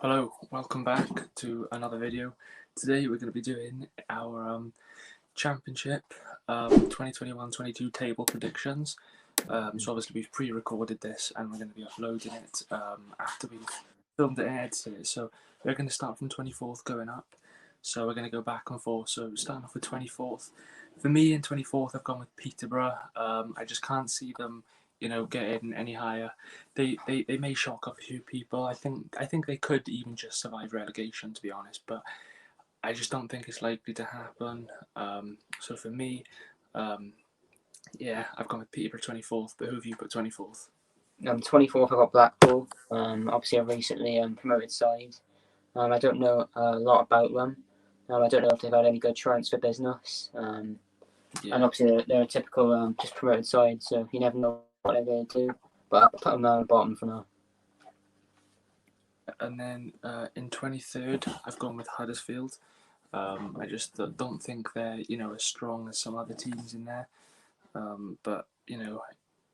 Hello, welcome back to another video. Today we're going to be doing our Championship 2021-22 table predictions. So obviously we've pre-recorded this and we're going to be uploading it after we've filmed it and edited it. So we're going to start from 24th going up. So we're going to go back and forth. So starting off with 24th. For me in 24th I've gone with Peterborough. I just can't see them getting any higher. They may shock up a few people. I think they could even just survive relegation, to be honest, but I just don't think it's likely to happen. So for me, I've gone with Peterborough 24th, but who have you put 24th? 24th I've got Blackpool, obviously a recently promoted side. I don't know a lot about them. I don't know if they've had any good transfer business. And obviously they're a typical just promoted side, so you never know what they're going to do, but I'll put them down the bottom for now. And then in 23rd, I've gone with Huddersfield. I just don't think they're as strong as some other teams in there, but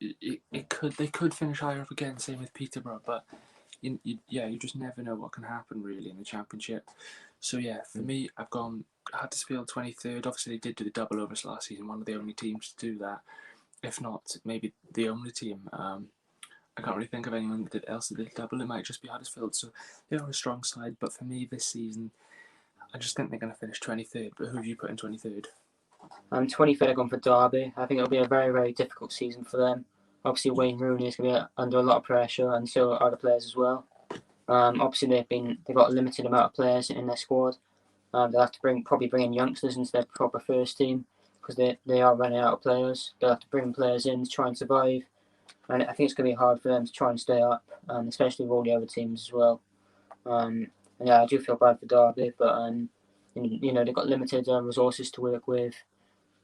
they could finish higher up again. Same with Peterborough, but you just never know what can happen really in the Championship. So yeah, for me, I've gone Huddersfield 23rd. Obviously, they did do the double overs last season, one of the only teams to do that. If not, maybe the only team. I can't really think of anyone else that did double. It might just be Huddersfield. So they are a strong side. But for me this season, I just think they're going to finish 23rd. But who have you put in 23rd? 23rd I've gone for Derby. I think it'll be a very, very difficult season for them. Obviously Wayne Rooney is going to be under a lot of pressure, and so are other players as well. Obviously they've got a limited amount of players in their squad. They'll have to probably bring in youngsters into their proper first team, because they are running out of players. They'll have to bring players in to try and survive, and I think it's going to be hard for them to try and stay up, especially with all the other teams as well. And I do feel bad for Derby, but they've got limited resources to work with,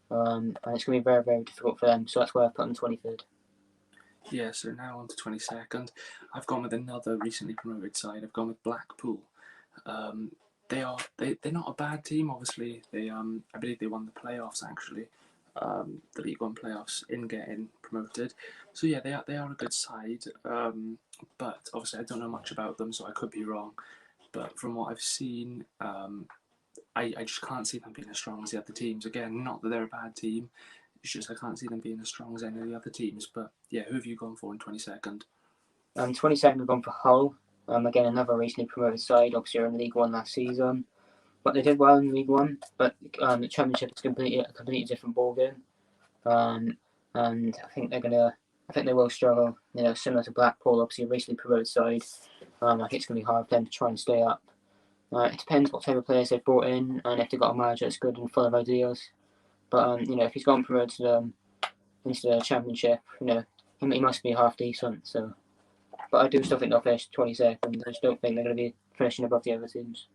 and it's going to be very, very difficult for them. So that's why I put them 23rd. Yeah, so now on to 22nd. I've gone with another recently promoted side. I've gone with Blackpool. They're not a bad team. Obviously, I believe they won the playoffs actually, the League One playoffs in getting promoted. So yeah, they are a good side. But obviously, I don't know much about them, so I could be wrong. But from what I've seen, I just can't see them being as strong as the other teams. Again, not that they're a bad team. It's just I can't see them being as strong as any of the other teams. But yeah, who have you gone for in 22nd? 22nd I've gone for Hull. Again, another recently promoted side. Obviously, they're in League One last season, but they did well in League One. But the Championship is a completely different ballgame, and I think they will struggle. Similar to Blackpool, obviously a recently promoted side. I think it's going to be hard for them to try and stay up. It depends what type of players they've brought in, and if they've got a manager that's good and full of ideas. But if he's gotten promoted into the Championship, he must be half decent. So. But I do still think they'll finish 22nd. I just don't think they're going to be finishing above the other teams.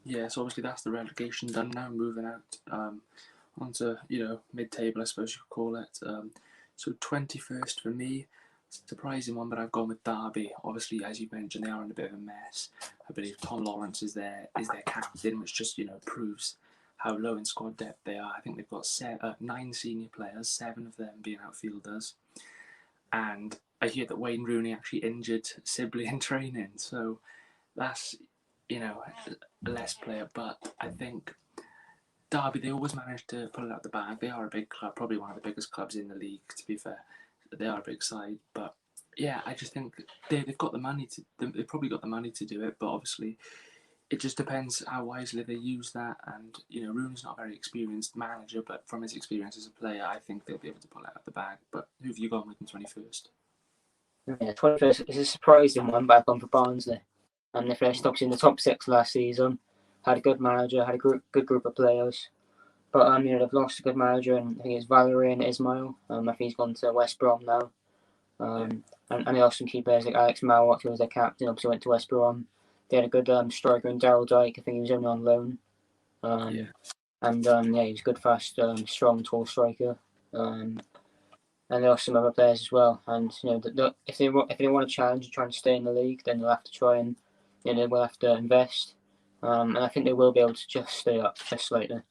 Yeah, so obviously that's the relegation done now. Moving out onto mid-table, I suppose you could call it. So 21st for me, surprising one, but I've gone with Derby. Obviously, as you mentioned, they are in a bit of a mess. I believe Tom Lawrence is their captain, which just proves how low in squad depth they are. I think they've got 9 senior players, 7 of them being outfielders, and I hear that Wayne Rooney actually injured Sibley in training, so that's a less player. But I think Derby, they always manage to pull it out the bag. They are a big club, probably one of the biggest clubs in the league, to be fair. They are a big side, but yeah, I just think they've got the money to. They've probably got the money to do it, but obviously it just depends how wisely they use that. And Rooney's not a very experienced manager, but from his experience as a player, I think they'll be able to pull it out the bag. But who have you gone with in 21st? Yeah, 21st is a surprising one, but I've gone for Barnsley. And they finished obviously in the top 6 last season. Had a good manager, had a good group of players. But they've lost a good manager, and I think it's Valerian Ismail. I think he's gone to West Brom now. Yeah, And they lost some key players like Alex Mowat, who was their captain, obviously went to West Brom. They had a good striker in Daryl Dyke. I think he was only on loan. yeah, And yeah, he's a good, fast, strong, tall striker. And there are some other players as well. And if they want to challenge and try and stay in the league, then they'll have to try and they will have to invest. And I think they will be able to just stay up just slightly.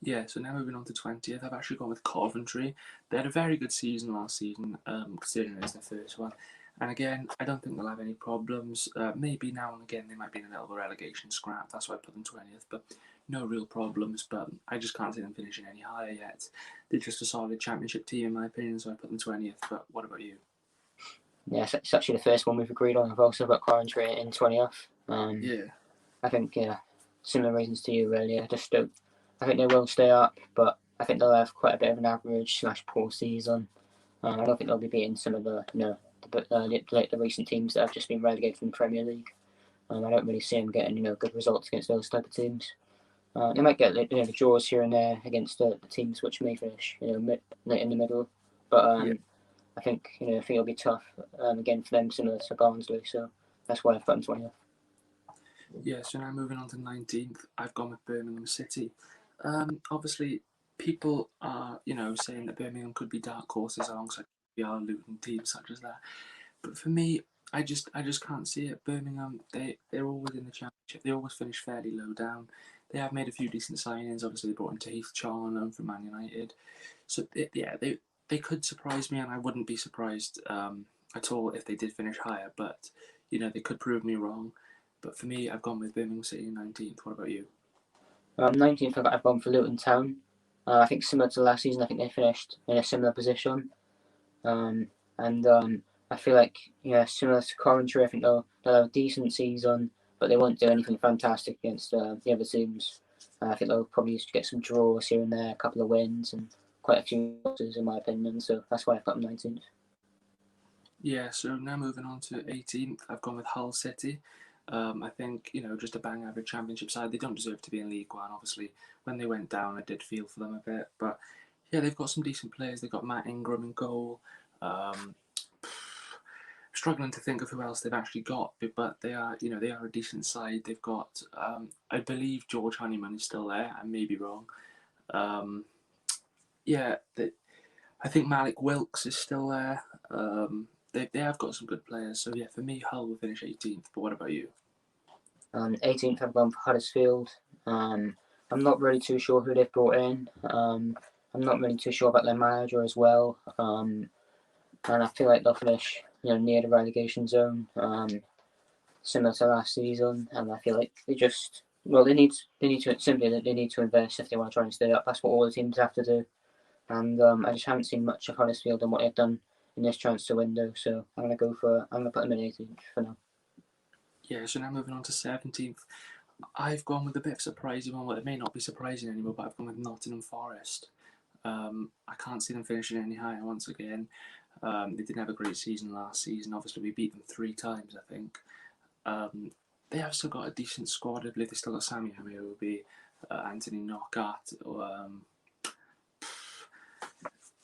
yeah. So now moving on to 20th, I've actually gone with Coventry. They had a very good season last season, considering it was their first one. And again, I don't think they'll have any problems. Maybe now and again they might be in a little relegation scrap. That's why I put them 20th. But no real problems. But I just can't see them finishing any higher yet. They're just a solid championship team in my opinion. So I put them 20th. But what about you? Yeah, it's actually the first one we've agreed on. I've also got Coventry in 20th. Yeah, I think, similar reasons to you, really. I think they will stay up, but I think they'll have quite a bit of an average / poor season. I don't think they'll be beating some of the recent teams that have just been relegated from the Premier League. I don't really see them getting good results against those type of teams. They might get the draws here and there against the teams which may finish in the middle, but yeah. I think it'll be tough again for them, similar to Barnsley. So that's why I've put them 20th. Yeah, so now moving on to 19th, I've gone with Birmingham City. Obviously, people are, saying that Birmingham could be dark horses alongside our Luton teams such as that. But for me, I just can't see it. Birmingham, they're always in the championship. They always finish fairly low down. They have made a few decent signings. Obviously, they brought in Tahith Chong on loan from Man United. So they could surprise me, and I wouldn't be surprised at all if they did finish higher. But they could prove me wrong. But for me, I've gone with Birmingham City 19th. What about you? 19th, I've gone for Luton Town. I think similar to last season, I think they finished in a similar position. And I feel like similar to Coventry, I think they'll have a decent season, but they won't do anything fantastic against the other teams. I think they'll probably just get some draws here and there, a couple of wins, and quite a few losses in my opinion. So that's why I've got them 19th. Yeah, so now moving on to 18th, I've gone with Hull City. I think, just a bang average championship side. They don't deserve to be in League One, obviously. When they went down, I did feel for them a bit. But yeah, they've got some decent players. They've got Matt Ingram in goal. Um, Struggling to think of who else they've actually got, but they are, they are a decent side. They've got, I believe George Honeyman is still there. I may be wrong. Um, yeah, I think Malik Wilkes is still there. They have got some good players. So yeah, for me, Hull will finish 18th. But what about you? 18th, I've gone for Huddersfield. I'm not really too sure who they've brought in. I'm not really too sure about their manager as well. And I feel like they'll finish, near the relegation zone, similar to last season. And I feel like they need to invest if they want to try and stay up. That's what all the teams have to do. And I just haven't seen much of Huddersfield and what they've done in this transfer window. So I'm gonna put them in 18th for now. Yeah, so now moving on to 17th. I've gone with a bit of a surprising one. Well, it may not be surprising anymore, but I've gone with Nottingham Forest. I can't see them finishing any higher once again. They didn't have a great season last season. Obviously, we beat them 3 times, I think. They have still got a decent squad. I believe they still got Sammy Hamiobi, Anthony Knockaert,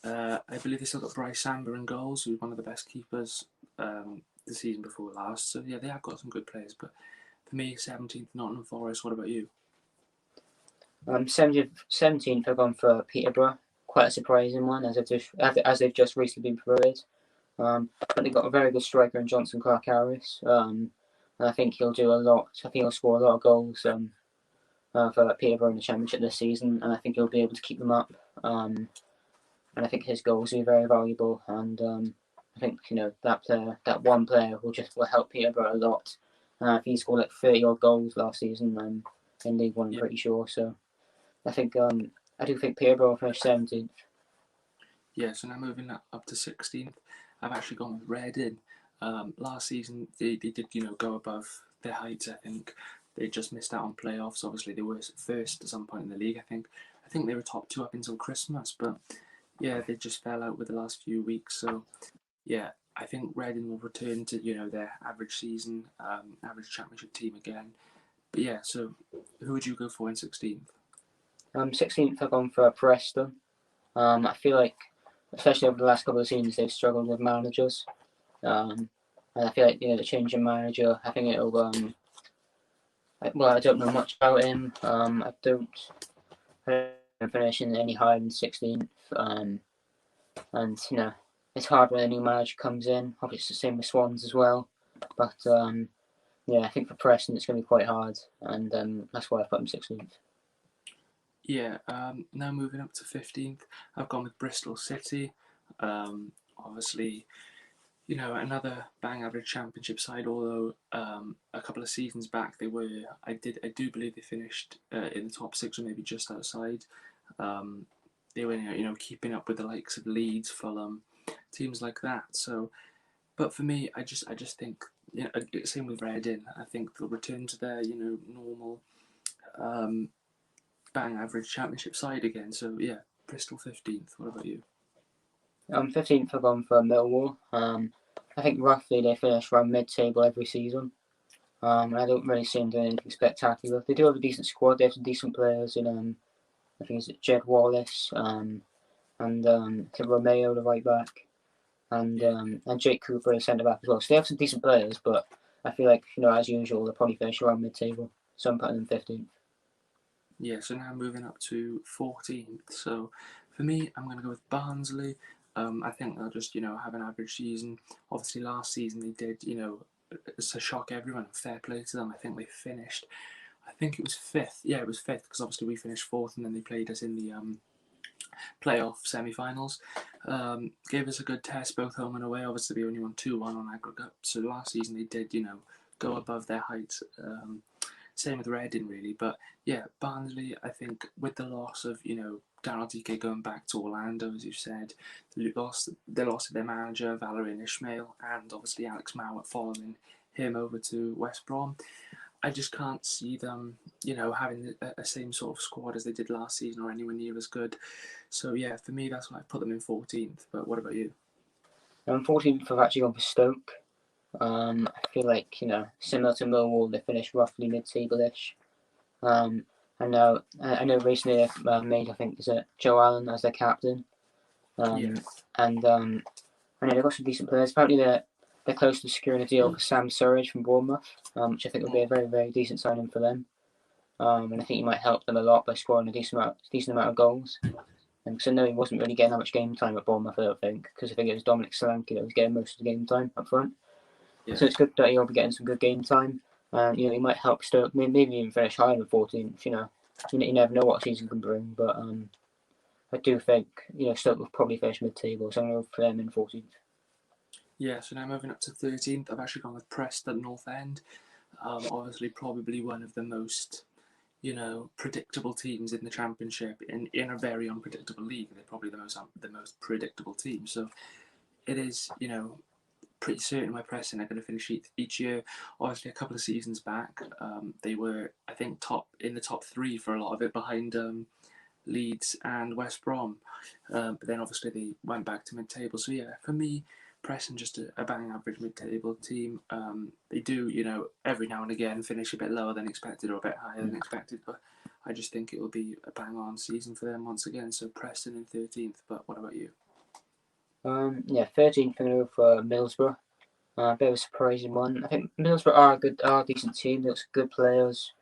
I believe they still got Bryce Samba in goals, who's one of the best keepers the season before last. So yeah, they have got some good players. But for me, 17th Nottingham Forest. What about you? 17th, I've gone for Peterborough. Quite a surprising one, as they've just recently been promoted. But they've got a very good striker in Johnson Clark Harris. And I think he'll do a lot. I think he'll score a lot of goals for Peterborough in the Championship this season, and I think he'll be able to keep them up. And I think his goals will be very valuable. And I think that one player will help Peterborough a lot. He scored like 30 odd goals last season in League One, I'm Yeah. pretty sure. So I do think Peterborough will finish 17th. Yeah, so now moving up to 16th, I've actually gone with Reading. Last season, they did, go above their heights, I think. They just missed out on playoffs. Obviously, they were first at some point in the league, I think. I think they were top 2 up until Christmas, but yeah, they just fell out with the last few weeks. So yeah, I think Reading will return to, their average season, average championship team again. But yeah, so who would you go for in 16th? 16th I've gone for Preston. I feel like, especially over the last couple of seasons, they've struggled with managers. And I feel like, the change in manager, I think it'll, well, I don't know much about him. I don't finish in any higher than 16th. And, it's hard when a new manager comes in. Obviously, it's the same with Swans as well. But, I think for Preston, it's going to be quite hard. And that's why I put him 16th. Yeah, now moving up to 15th, I've gone with Bristol City. Obviously, another bang average championship side, although a couple of seasons back I do believe they finished in the top 6 or maybe just outside. They were, keeping up with the likes of Leeds, Fulham, teams like that. So, but for me, I just think, same with Reading. I think they'll return to their, normal bang average championship side again. So yeah, Bristol 15th. What about you? 15th I've gone for Millwall. I think roughly they finish around mid-table every season. I don't really see them doing anything spectacular. They do have a decent squad. They have some decent players in, I think it's Jed Wallace, and Romeo, the right back, and Jake Cooper, the centre back as well. So they have some decent players, but I feel like, as usual, they'll probably finish around mid-table. So I'm putting them 15th. Yeah, so now moving up to 14th. So for me, I'm going to go with Barnsley. I think they'll just, have an average season. Obviously, last season they did, to shock everyone. Fair play to them. I think they finished, I think it was 5th. Yeah, it was 5th because obviously we finished 4th and then they played us in the playoff semi-finals. Gave us a good test both home and away. Obviously, we only won 2-1 on aggregate. So last season they did, go above their heights. Same with Reading, really. But yeah, Barnsley, I think, with the loss of, Daryl DK going back to Orlando, as you said, the loss of their manager, Valerian Ismail, and obviously Alex Mowat following him over to West Brom. I just can't see them, having a same sort of squad as they did last season or anywhere near as good. So yeah, for me, that's why I put them in 14th. But what about you? 14th I've actually gone for Stoke. I feel like, similar to Millwall, they finished roughly mid-table-ish. I know recently they've made, I think, is it Joe Allen as their captain. Yeah. And I know they've got some decent players. Apparently they're close to securing a deal for Sam Surridge from Bournemouth, which I think will be a very, very decent signing for them. And I think he might help them a lot by scoring a decent amount of goals. Because I know he wasn't really getting that much game time at Bournemouth, I don't think, because I think it was Dominic Solanke that was getting most of the game time up front. Yeah. So it's good that he'll be getting some good game time. He might help Stoke, maybe even finish higher than 14th. You never know what a season can bring, but I do think Stoke will probably finish mid-table, so I'm going to put them in 14th. Yeah, so now moving up to 13th, I've actually gone with Preston North End. Obviously, probably one of the most, predictable teams in the Championship in a very unpredictable league. They're probably the most predictable team. So it is, pretty certain where Preston are going to finish each year. Obviously, a couple of seasons back, they were, I think, in the top 3 for a lot of it, behind Leeds and West Brom. But then obviously they went back to mid-table. So yeah, for me, Preston just a bang average mid-table team. They do, every now and again finish a bit lower than expected or a bit higher than expected, but I just think it will be a bang-on season for them once again. So Preston in 13th. But what about you? 13th I'm going to go for Middlesbrough. A bit of a surprising one. I think Middlesbrough are a decent team. They've got some good players,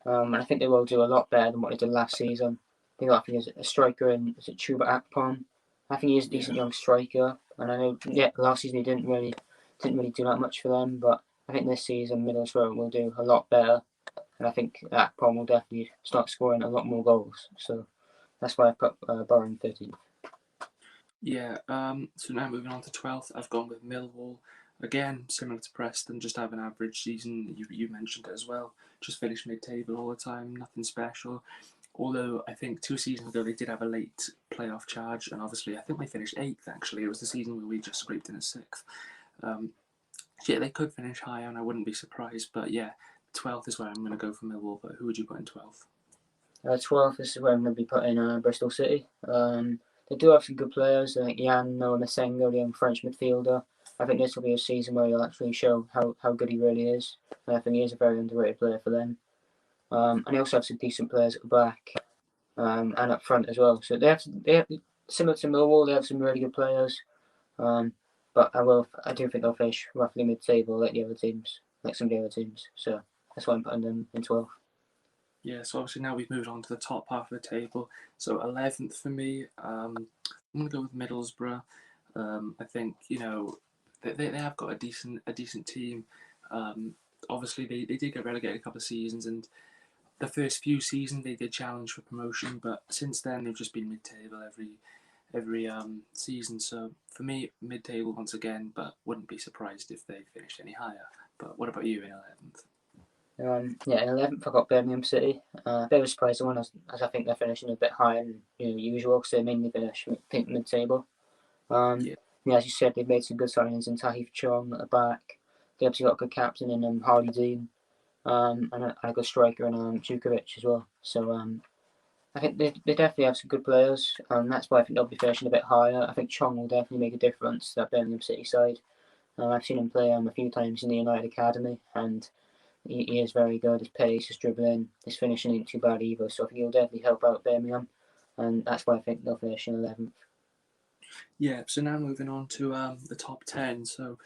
and I think they will do a lot better than what they did last season. I think there's a striker in, is it Chuba Akpom? I think he's a decent young striker, and I know last season he didn't really do that much for them, but I think this season Middlesbrough will do a lot better, and I think Akpom will definitely start scoring a lot more goals. So that's why I put Borough in 13th. Yeah, so now moving on to 12th, I've gone with Millwall. Again, similar to Preston, just have an average season. You mentioned it as well. Just finished mid-table all the time, nothing special. Although I think 2 seasons ago they did have a late playoff charge, and obviously I think they finished 8th actually. It was the season where we just scraped in at 6th. Yeah, they could finish higher, and I wouldn't be surprised. But yeah, 12th is where I'm going to go for Millwall. But who would you put in 12th? 12th is where I'm going to be putting Bristol City. They do have some good players. I think Jan Noah Masengo, the young French midfielder. I think this will be a season where he'll actually show how good he really is. And I think he is a very underrated player for them. And they also have some decent players at the back. and up front as well. So they have similar to Millwall, they have some really good players. But I do think they'll finish roughly mid-table like the other teams, like some of the other teams. So that's why I'm putting them in 12th. Yeah, so obviously now we've moved on to the top half of the table. So 11th for me, I'm going to go with Middlesbrough. I think, they have got a decent team. Obviously, they did get relegated a couple of seasons, and the first few seasons they did challenge for promotion, but since then they've just been mid-table every season. So for me, mid-table once again, but wouldn't be surprised if they finished any higher. But what about you in 11th? In 11th I got Birmingham City. A bit of a surprising one as I think they're finishing a bit higher than usual because they mainly finish mid-table. Yeah, As you said, they've made some good signings in Tahith Chong at the back. They obviously got a good captain in Harley Dean, and a good striker in Djukovic as well. So I think they definitely have some good players, and that's why I think they'll be finishing a bit higher. I think Chong will definitely make a difference to that Birmingham City side. I've seen him play a few times in the United Academy, and he is very good. His pace, his dribbling, his finishing ain't too bad either. So I think he'll definitely help out Birmingham, and that's why I think they'll finish in 11th. yeah. So now moving on to the top 10. So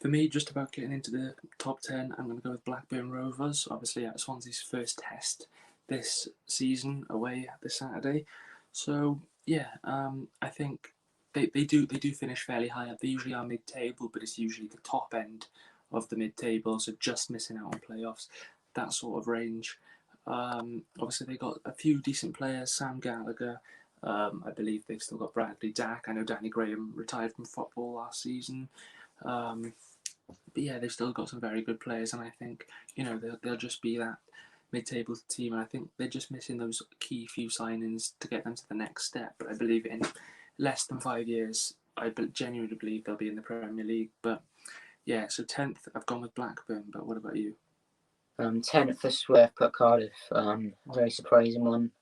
for me, just about getting into the top 10, I'm going to go with Blackburn Rovers. Obviously, at Swansea's first test this season away this Saturday. So yeah, I think they do finish fairly high up. They usually are mid-table, but it's usually the top end of the mid-table, so just missing out on playoffs, that sort of range. Obviously, they got a few decent players. Sam Gallagher. I believe they've still got Bradley Dack. I know Danny Graham retired from football last season. Um, but yeah, they've still got some very good players, and I think they'll just be that mid-table team. And I think they're just missing those key few signings to get them to the next step. But I believe in less than 5 years, I genuinely believe they'll be in the Premier League. But yeah, so 10th, I've gone with Blackburn. But what about you? 10th, this is where I've put Cardiff. Very surprising one.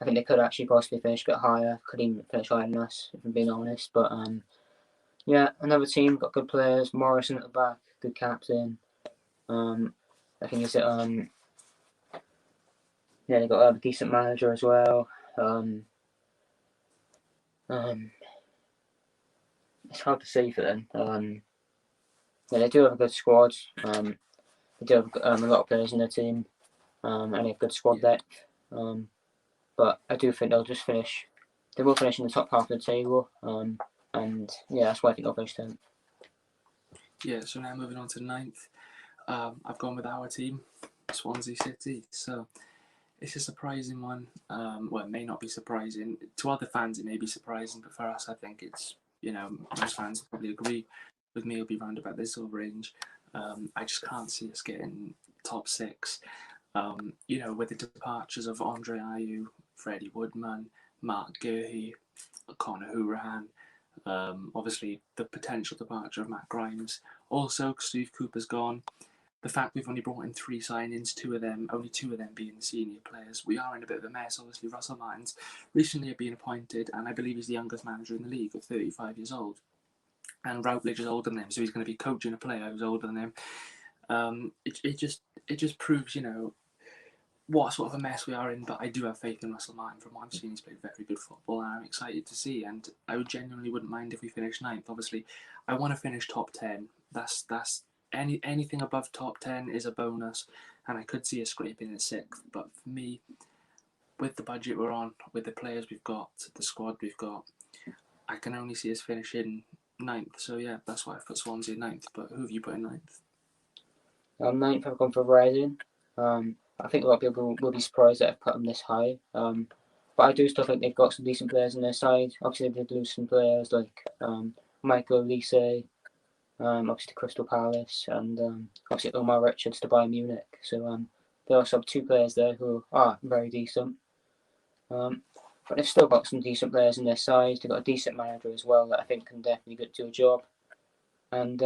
I think they could actually possibly finish a bit higher. Could even finish higher than us, if I'm being honest. But another team got good players. Morrison at the back, good captain. I think they got a decent manager as well. It's hard to say for them. They do have a good squad. They do have a lot of players in their team, and they have good squad Yeah. depth. But I do think they'll just finish. They will finish in the top half of the table. And that's why I think they'll finish 10th. Yeah, so now moving on to 9th, I've gone with our team, Swansea City. So it's a surprising one. Well, it may not be surprising. To other fans, it may be surprising, but for us, I think it's, most fans probably agree with me, it'll be round about this sort of range. I just can't see us getting top 6. With the departures of Andre Ayew, Freddie Woodman, Mark Gurhey, Conor Hourihane, obviously the potential departure of Matt Grimes. Also, Steve Cooper's gone. The fact we've only brought in 3 signings, only two of them being senior players, we are in a bit of a mess. Obviously, Russell Martin's recently been appointed, and I believe he's the youngest manager in the league at 35 years old. And Routledge is older than him, so he's going to be coaching a player who's older than him. It just proves, what sort of a mess we are in, but I do have faith in Russell Martin. From what I've seen, he's played very good football, and I'm excited to see. And I genuinely wouldn't mind if we finish 9th. Obviously, I want to finish top 10. That's anything above top 10 is a bonus, and I could see us scraping in 6th. But for me, with the budget we're on, with the players we've got, the squad we've got, I can only see us finishing 9th. So yeah, that's why I've put Swansea 9th. But who have you put in 9th? 9th, I've gone for Rising. I think a lot of people will be surprised that I've put them this high. But I do still think they've got some decent players on their side. Obviously, they did lose some players like Michael Olise, obviously Crystal Palace, and obviously Omar Richards to Bayern Munich. So they also have 2 players there who are very decent. But they've still got some decent players on their side. They've got a decent manager as well that I think can definitely do a job. And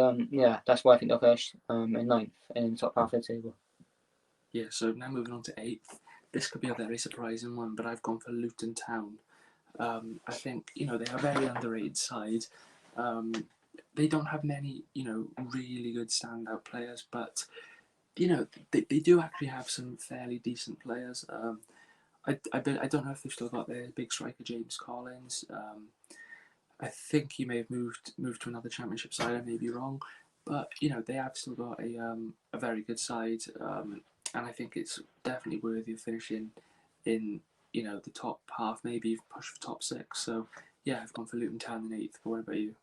that's why I think they'll finish in 9th and in the top half of the table. Yeah, so now moving on to 8th. This could be a very surprising one, but I've gone for Luton Town. I think, they're a very underrated side. They don't have many, really good standout players, but, they do actually have some fairly decent players. I don't know if they've still got their big striker James Collins. I think he may have moved to another Championship side. I may be wrong, but they have still got a very good side, and I think it's definitely worthy of finishing in the top half, maybe even push for top six. So yeah, I've gone for Luton Town in eighth. But what about you?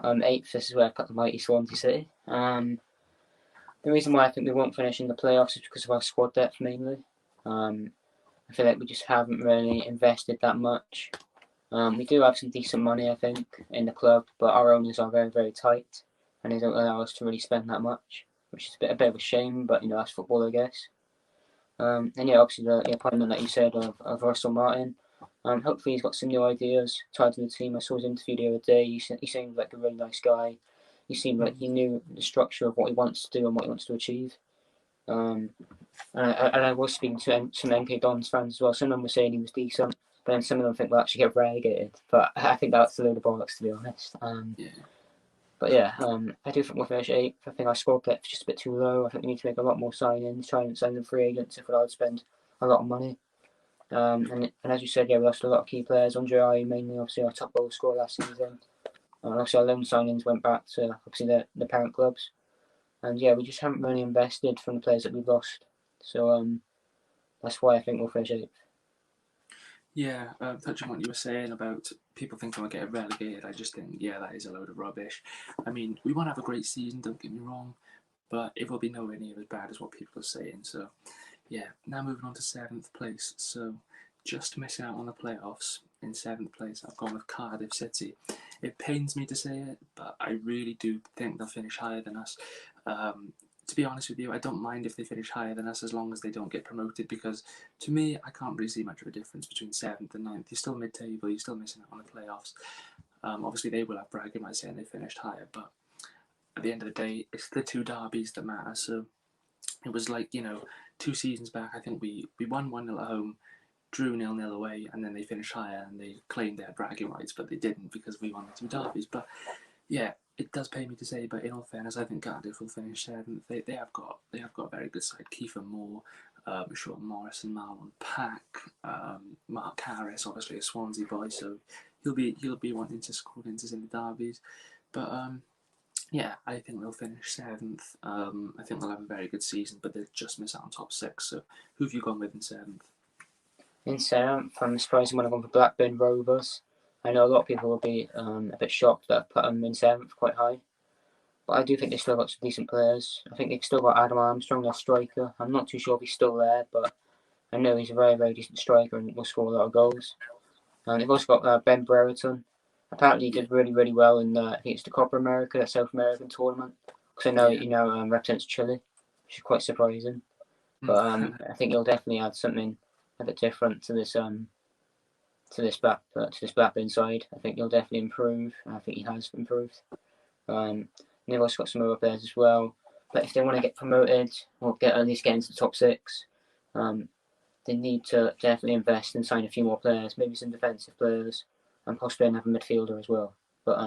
Eighth. This is where I've got the mighty Swansea City. The reason why I think we won't finish in the playoffs is because of our squad depth mainly. I feel like we just haven't really invested that much. We do have some decent money, I think, in the club, but our owners are very, very tight, and they don't allow us to really spend that much, which is a bit of a shame. But that's football, I guess. And yeah, obviously the appointment that you said of Russell Martin. Hopefully he's got some new ideas tied to the team. I saw his interview the other day. He seemed like a really nice guy. He seemed like he knew the structure of what he wants to do and what he wants to achieve. And I was speaking to some MK Dons fans as well. Some of them were saying he was decent, but then some of them think we'll actually get relegated. But I think that's a load of bollocks, to be honest. But yeah, I do think we'll finish eighth. I think our squad depth is just a bit too low. I think we need to make a lot more signings, try and sign them free agents if we're allowed to spend a lot of money. And as you said, yeah, we lost a lot of key players. Andre Ayew, mainly, obviously, our top goal scorer last season. And also our loan signings went back to, obviously, the parent clubs. And yeah, we just haven't really invested from the players that we've lost. So that's why I think we'll finish eighth. Yeah, touching on what you were saying about people thinking we'll get relegated, I just think, yeah, that is a load of rubbish. I mean, we won't have a great season, don't get me wrong, but it will be nowhere near as bad as what people are saying. So, yeah, now moving on to seventh place. So, just missing out on the playoffs in seventh place, I've gone with Cardiff City. It pains me to say it, but I really do think they'll finish higher than us. To be honest with you, I don't mind if they finish higher than us as long as they don't get promoted, because to me, I can't really see much of a difference between seventh and ninth. You're still mid-table, you're still missing out on the playoffs. Obviously, they will have bragging rights saying they finished higher, but at the end of the day, it's the two derbies that matter. So it was like, 2 seasons back, I think we won 1-0 at home, drew 0-0 away, and then they finished higher and they claimed they had bragging rights, but they didn't because we won the two derbies. But yeah, it does pay me to say, but in all fairness, I think Cardiff will finish seventh. They have got a very good side. Kiefer Moore, Sean Morrison, Marlon Pack, Mark Harris, obviously a Swansea boy, so he'll be wanting to score wins in the derbies. But yeah, I think they'll finish seventh. I think they'll have a very good season, but they'll just miss out on top six. So who have you gone with in seventh? In seventh, I'm surprised when I've gone for Blackburn Rovers. I know a lot of people will be a bit shocked that I've put them in seventh quite high. But I do think they've still got some decent players. I think they've still got Adam Armstrong, their striker. I'm not too sure if he's still there, but I know he's a very, very decent striker and will score a lot of goals. And they've also got Ben Brereton. Apparently he did really, really well in I think it's the Copa America, that South American tournament. Because I know represents Chile, which is quite surprising. But I think he'll definitely add something a bit different to this Blackburn side. I think he'll definitely improve. I think he has improved. And they've also got some other players as well. But if they want to get promoted or at least get into the top six, they need to definitely invest and sign a few more players, maybe some defensive players, and possibly another midfielder as well. But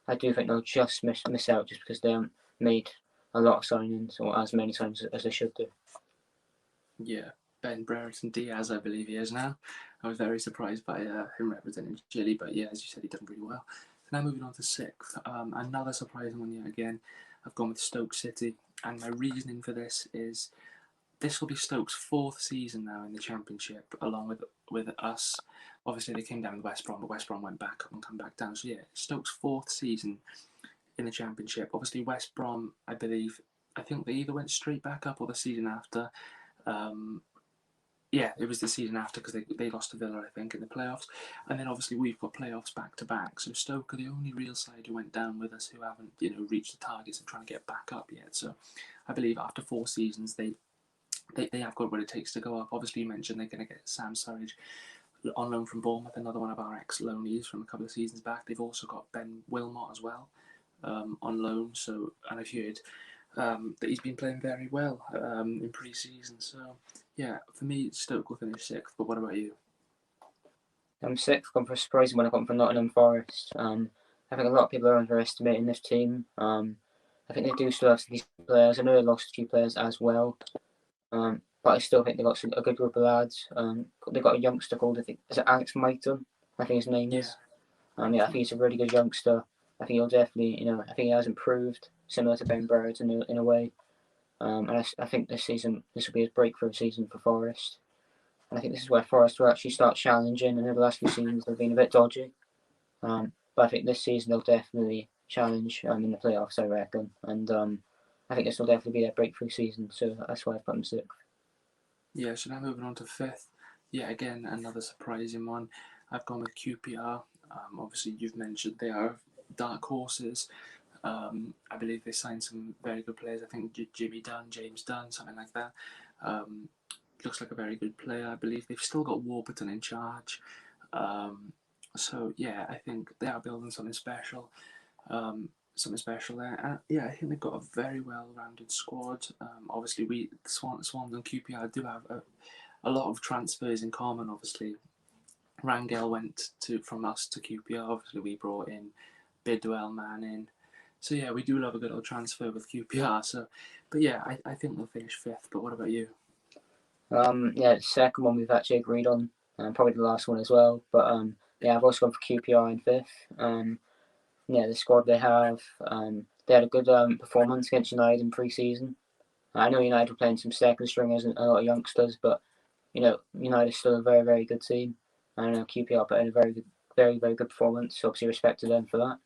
I do think they'll just miss out just because they haven't made a lot of signings or as many signings as they should do. Yeah, Ben Brereton Diaz, I believe he is now. I was very surprised by him representing Chile, but yeah, as you said, he done really well. So now moving on to sixth, another surprising one yet again. I've gone with Stoke City, and my reasoning for this is this will be Stoke's 4th season now in the Championship, along with us. Obviously, they came down with West Brom, but West Brom went back up and come back down. So yeah, Stoke's 4th season in the Championship. Obviously, West Brom, I think they either went straight back up or the season after. Yeah, it was the season after because they lost to Villa, I think, in the playoffs. And then obviously we've got playoffs back to back. So Stoke are the only real side who went down with us who haven't, reached the targets of trying to get back up yet. So I believe after 4 seasons they have got what it takes to go up. Obviously, you mentioned they're going to get Sam Surridge on loan from Bournemouth, another one of our ex-loanees from a couple of seasons back. They've also got Ben Wilmot as well on loan. So, and I've heard that he's been playing very well in pre-season. So, yeah, for me, Stoke will finish 6th. But what about you? I'm 6th, gone for a surprising one. I got from Nottingham Forest. I think a lot of people are underestimating this team. I think they do still have some decent players. I know they lost a few players as well. but I still think they've got a good group of lads. They've got a youngster called, I think, is it Alex Mighton? I think his name is. Yeah, I think he's a really good youngster. I think he'll definitely, I think he has improved, similar to Ben Bird in a way. And I think this will be his breakthrough season for Forest. And I think this is where Forest will actually start challenging. And in the last few seasons, they've been a bit dodgy. But I think this season they'll definitely challenge in the playoffs, I reckon. And I think this will definitely be their breakthrough season. So that's why I've put them 6th. Yeah, so now moving on to 5th. Yeah, again, another surprising one. I've gone with QPR. Obviously, you've mentioned they are dark horses. I believe they signed some very good players. I think Jimmy Dunn, James Dunn, something like that. Looks like a very good player. I believe they've still got Warburton in charge. So yeah, I think they are building something special. There. Yeah, I think they've got a very well-rounded squad. Obviously, the Swans and QPR do have a lot of transfers in common. Obviously, Rangel went from us to QPR. Obviously, we brought in Bidwell, Manning. So yeah, we do love a good old transfer with QPR. So, but yeah, I think they'll finish 5th. But what about you? Yeah, the second one we've actually agreed on, probably the last one as well. But yeah, I've also gone for QPR in 5th. Yeah, the squad they have, they had a good performance against United in pre-season. I know United were playing some second stringers and a lot of youngsters, but United is still a very, very good team. I know QPR put in a very good, very, very good performance. So obviously, respect to them for that.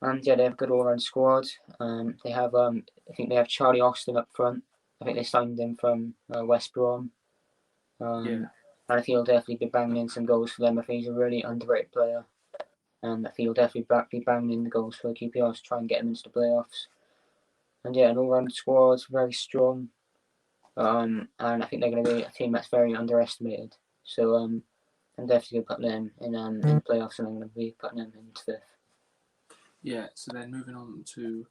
And yeah, they have a good all-round squad. They have, I think they have Charlie Austin up front. I think they signed him from West Brom. Yeah. And I think he'll definitely be banging in some goals for them. I think he's a really underrated player. And I think he'll definitely be banging in the goals for QPR to try and get him into the playoffs. And yeah, an all-round squad, very strong. And I think they're going to be a team that's very underestimated. So I'm definitely going to put them in the playoffs, and I'm going to be putting them into 5th. Yeah, so then moving on to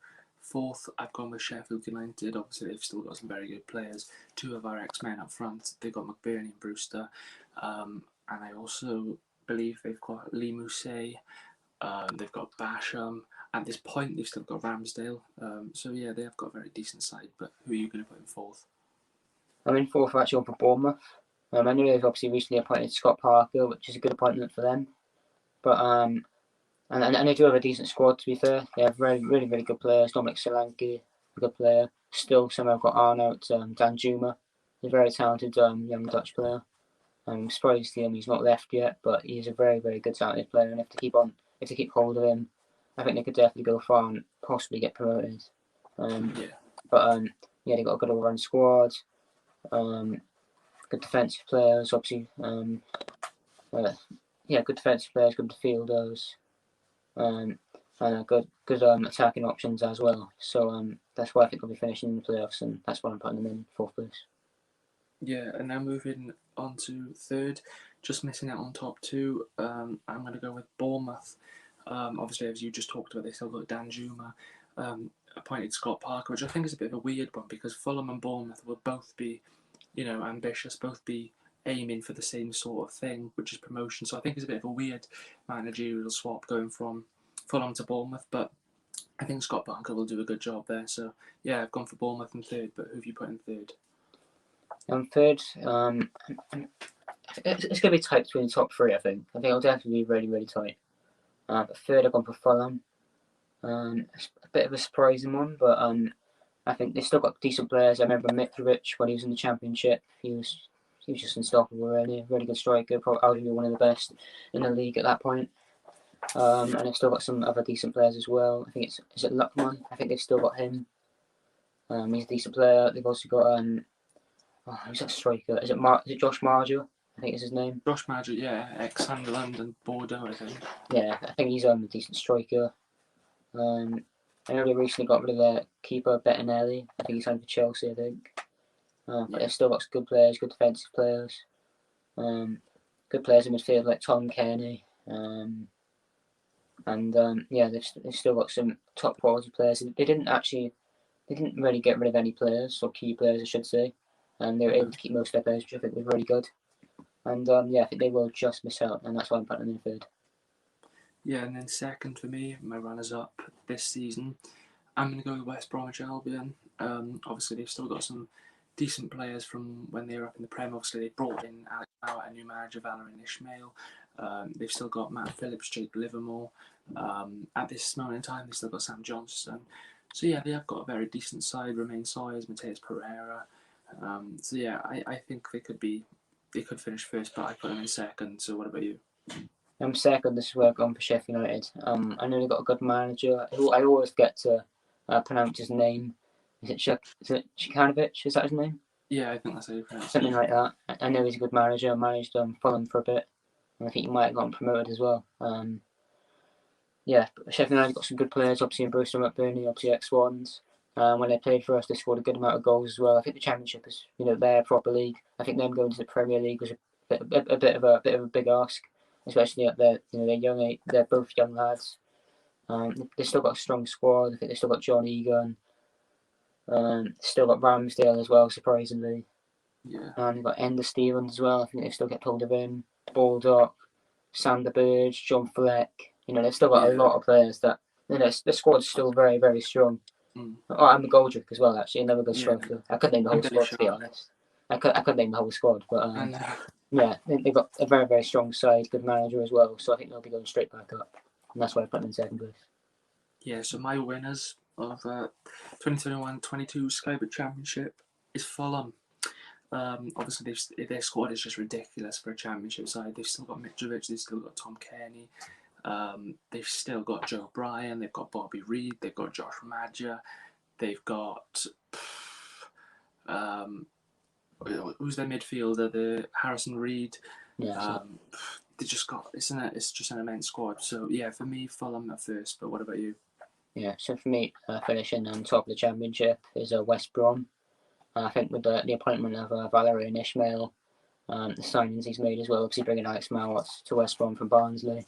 4th, I've gone with Sheffield United. Obviously, they've still got some very good players. 2 of our ex-men up front. They've got McBurney and Brewster. And I also believe they've got Lee Mousset. They've got Basham. At this point, they've still got Ramsdale. So yeah, they have got a very decent side. But who are you going to put in 4th? I'm in 4th actually on for Bournemouth. I know they've obviously recently appointed Scott Parker, which is a good appointment for them. But and they do have a decent squad, to be fair. They have really, really, really good players. Dominic Solanke, a good player. Still, somehow got Arnold Danjuma. He's a very talented young Dutch player. I'm surprised he's not left yet, but he's a very, very good talented player. And if they keep hold of him, I think they could definitely go far and possibly get promoted. But yeah, they got a good all-round squad. Good defensive players, obviously. Yeah, good defensive players, good midfielders. And good attacking options as well. So that's why I think they'll be finishing in the playoffs, and that's why I'm putting them in 4th place. Yeah, and now moving on to 3rd, just missing out on top 2. I'm going to go with Bournemouth. Obviously, as you just talked about, they still got Danjuma. Appointed Scott Parker, which I think is a bit of a weird one because Fulham and Bournemouth will both be, ambitious, both be aiming for the same sort of thing, which is promotion. So I think it's a bit of a weird managerial swap going from Fulham to Bournemouth, but I think Scott Parker will do a good job there. So yeah, I've gone for Bournemouth in 3rd, but who have you put in 3rd? 3rd, it's going to be tight between the top 3, I think. I think it'll definitely be really, really tight. But 3rd, I've gone for Fulham. It's a bit of a surprising one, but I think they've still got decent players. I remember Mitrovic when he was in the Championship. He was just unstoppable, really. Really good striker, probably one of the best in the league at that point. And they've still got some other decent players as well. I think is it Luckman? I think they've still got him. He's a decent player. They've also got who's that striker? Is it Josh Marger? I think is his name. Josh Marger, yeah, ex-Sunderland and Bordeaux, I think. Yeah, I think he's a decent striker. I know they recently got rid of their keeper, Bettinelli. I think he's signed for Chelsea, I think. But they've still got good players, good defensive players. Good players in midfield like Tom Kenny. Yeah, they've still got some top quality players. They didn't really get rid of any players, or key players, I should say. And they were able to keep most of their players, which I think was really good. And yeah, I think they will just miss out, and that's why I'm putting them in 3rd. Yeah, and then 2nd for me, my runners-up this season, I'm going to go with West Bromwich Albion. Obviously, they've still got some decent players from when they were up in the Prem. Obviously, they brought in Alex Bauer, a new manager, Valérien Ismail. They've still got Matt Phillips, Jake Livermore. At this moment in time, they've still got Sam Johnson. So yeah, they have got a very decent side. Romain Sawyers, Mateus Pereira. So yeah, I think they could finish first, but I put them in second. So what about you? I'm second. This is where I've gone for Sheffield United. I know they've got a good manager. I always get to pronounce his name. Is it Chikanovic? Is that his name? Yeah, I think that's how you pronounce it. Something like that. I know he's a good manager. Managed Fulham for a bit, and I think he might have gotten promoted as well. Yeah, Sheffield United got some good players. Obviously in Bristol, McBurney, obviously ex-Swans. When they played for us, they scored a good amount of goals as well. I think the Championship is, their proper league. I think them going to the Premier League was a bit of a big ask, especially at their they're both young lads. They've still got a strong squad. I think they've still got John Egan. Still got Ramsdale as well, surprisingly. Yeah. They've got Ender Stevens as well. I think they've still kept hold of him. Baldock, Sander Burge, John Fleck. They've still got a lot of players that. The squad's still very, very strong. Oh, and McGoldrick as well, actually. Another good striker. I couldn't name the whole squad, to be honest. I couldn't name the whole squad, but yeah, they've got a very, very strong side, good manager as well. So I think they'll be going straight back up, and that's why I put them in second place. Yeah, so my winners of 2021-22 Skybet Championship is Fulham. Obviously, their squad is just ridiculous for a championship side. They've still got Mitrovic, they've still got Tom Kearney, they've still got Joe Bryan, they've got Bobby Reed, they've got Josh Maja, they've got who's their midfielder? The Harrison Reed. Yeah. They just got it's just an immense squad. So yeah, for me, Fulham at first. But what about you? Yeah, so for me, finishing on top of the Championship is West Brom. I think with the appointment of Valérien Ismail, the signings he's made as well, obviously bringing Alex Mowat to West Brom from Barnsley.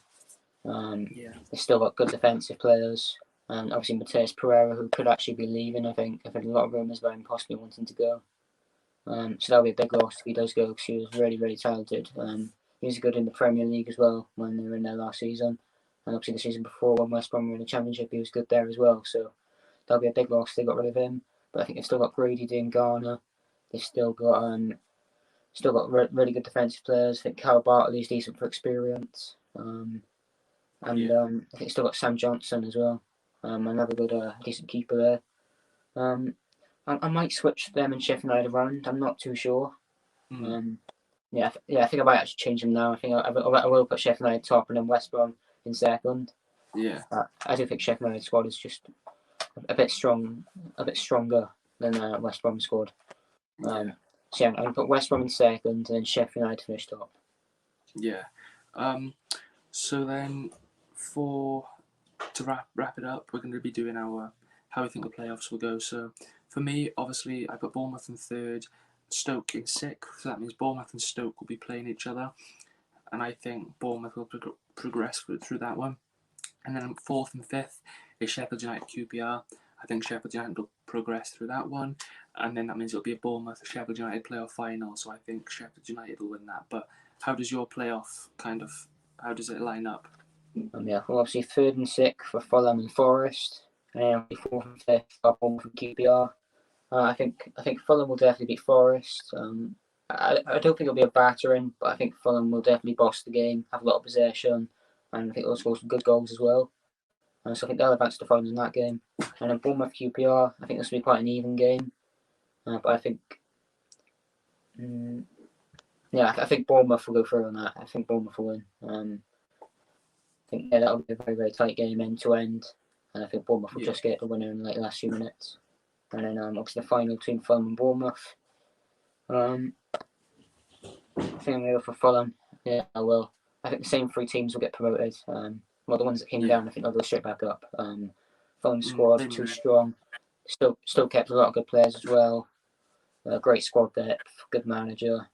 They've still got good defensive players, and obviously Mateus Pereira, who could actually be leaving. I've heard a lot of rumours about him possibly wanting to go. So that'll be a big loss if he does go, because he was really, really talented. He was good in the Premier League as well when they were in there last season. And obviously the season before, when West Brom were in the Championship, he was good there as well. So that'll be a big loss. They got rid of him. But I think they've still got Grady Dean Garner. They've still got really good defensive players. I think Carl Bartley's decent for experience. I think they've still got Sam Johnson as well. Another good, decent keeper there. I might switch them and Sheffield United around. I'm not too sure. I think I might actually change them now. I think I will put Sheffield United top and then West Brom in second. Yeah. I do think Sheffield United squad is just a bit stronger than West Brom squad. So yeah, I'm gonna put West Brom in second and then Sheffield United finish top. Yeah. So then, to wrap it up, we're going to be doing our how we think the playoffs will go. So for me, obviously, I put Bournemouth in third, Stoke in sixth. So that means Bournemouth and Stoke will be playing each other, and I think Bournemouth will progress through that one. And then fourth and fifth is Sheffield United QPR. I think Sheffield United will progress through that one, and then that means it'll be a Bournemouth Sheffield United playoff final. So I think Sheffield United will win that. But how does your playoff how does it line up? Well, obviously third and sixth for Fulham and Forest, and fourth and fifth are Bournemouth and QPR. I think Fulham will definitely beat Forest. I don't think it'll be a battering, but I think Fulham will definitely boss the game, have a lot of possession, and I think they'll score some good goals as well. So I think they'll advance to finals in that game. And then Bournemouth QPR, I think this will be quite an even game. But I think, I think Bournemouth will go through on that. I think Bournemouth will win. I think that'll be a very, very tight game end to end. And I think Bournemouth will just get the winner in the last few minutes. And then obviously the final between Fulham and Bournemouth. I think I'm going to go for Fulham. Yeah, I will. I think the same three teams will get promoted. The ones that came down, I think they'll go straight back up. Fulham's squad too strong. Still kept a lot of good players as well. Great squad depth, good manager.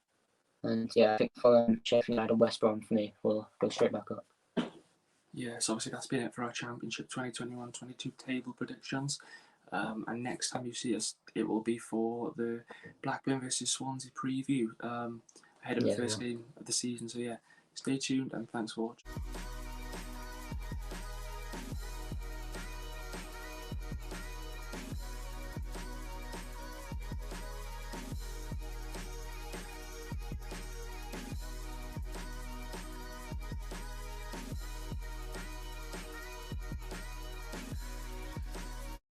And I think Fulham, Sheffield United and West Brom for me will go straight back up. Yes, obviously that's been it for our Championship 2021-22 table predictions. And next time you see us, it will be for the Blackburn versus Swansea preview ahead of the first game of the season. So stay tuned and thanks for watching.